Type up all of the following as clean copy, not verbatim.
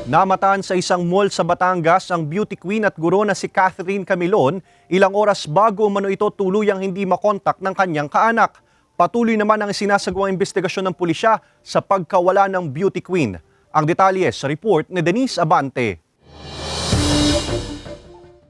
Namataan sa isang mall sa Batangas ang beauty queen at guro na si Catherine Camilon ilang oras bago umano ito tuluyang hindi makontak ng kanyang kaanak. Patuloy naman ang sinasagawang investigasyon ng pulisya sa pagkawala ng beauty queen. Ang detalye sa report ni Denise Abante.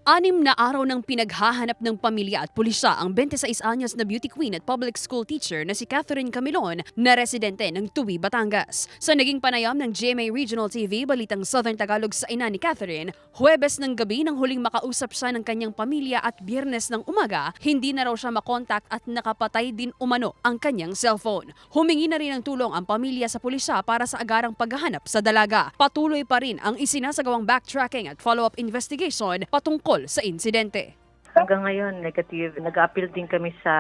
6 na araw ng pinaghahanap ng pamilya at pulisya ang 26 anyos na beauty queen at public school teacher na si Catherine Camilon na residente ng Tuwi, Batangas. Sa naging panayam ng GMA Regional TV, Balitang Southern Tagalog sa ina ni Catherine, Huwebes ng gabi nang huling makausap siya ng kanyang pamilya at Biyernes ng umaga, hindi na raw siya makontak at nakapatay din umano ang kanyang cellphone. Humingi na rin ng tulong ang pamilya sa pulisya para sa agarang paghahanap sa dalaga. Patuloy pa rin ang isinasagawang backtracking at follow-up investigation patungkol sa insidente. Hanggang ngayon, negative. Nag-appeal din kami sa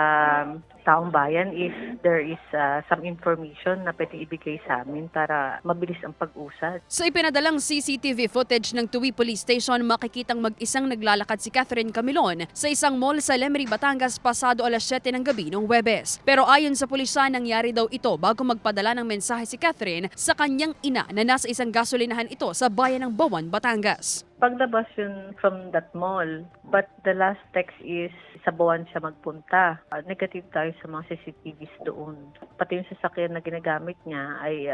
taong bayan if there is some information na pwede ibigay sa amin para mabilis ang pag-usad. Sa ipinadalang CCTV footage ng Tuwi Police Station, makikitang mag-isang naglalakad si Catherine Camilon sa isang mall sa Lemery, Batangas pasado alas 7 ng gabi noong Huwebes. Pero ayon sa pulisya, nangyari daw ito bago magpadala ng mensahe si Catherine sa kanyang ina na nasa isang gasolinahan ito sa bayan ng Bawan, Batangas. Paglabas yun from that mall, but the last text is sa Buwan siya magpunta. Negative tayo sa mga CCTVs doon. Pati yung sasakyan na ginagamit niya ay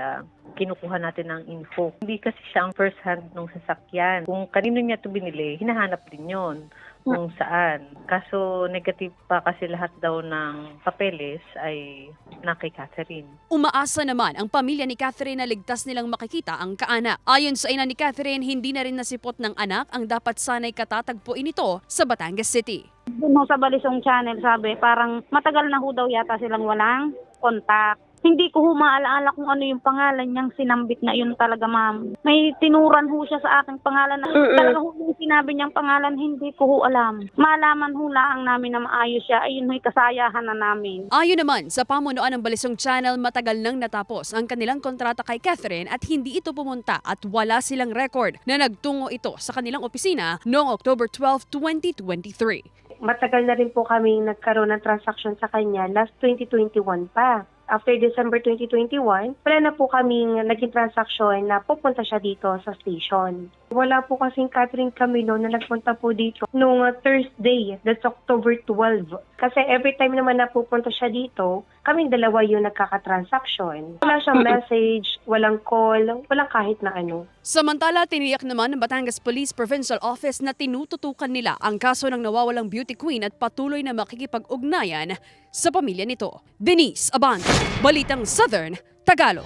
kinukuha natin ng info. Hindi kasi siya ang first hand ng sasakyan. Kung kanino niya ito binili, hinahanap din yun kung saan. Kaso negative pa kasi lahat daw ng papeles ay na kay Catherine. Umaasa naman ang pamilya ni Catherine na ligtas nilang makikita ang kaanak. Ayon sa ina ni Catherine, hindi na rin nasipot ng anak ang dapat sanay katatagpuin ito sa Batangas City. Doon sa Balisong Channel, sabi, parang matagal na ho daw yata silang walang kontak. Hindi ko ho maalaala kung ano yung pangalan niyang sinambit na yun talaga, ma'am. May tinuran ho siya sa aking pangalan. Talaga ho yung sinabi niyang pangalan, hindi ko ho alam. Malaman ho lang namin na maayos siya, ayun ho'y kasayahan na namin. Ayon naman sa pamunuan ng Balisong Channel, matagal nang natapos ang kanilang kontrata kay Catherine at hindi ito pumunta at wala silang record na nagtungo ito sa kanilang opisina noong October 12, 2023. Matagal na rin po kami nagkaroon ng transaction sa kanya, last 2021 pa. After December 2021, wala na po kaming naging transaction na pupunta siya dito sa station. Wala po kasing Catherine Camilon na nagpunta po dito noong Thursday, that's October 12. Kasi every time naman na pupunta siya dito, kaming dalawa yung nagkakatransaction. Wala siyang message, walang call, walang kahit na ano. Samantala, tiniyak naman ng Batangas Police Provincial Office na tinututukan nila ang kaso ng nawawalang beauty queen at patuloy na makikipag-ugnayan sa pamilya nito. Denise Abante, Balitang Southern Tagalog.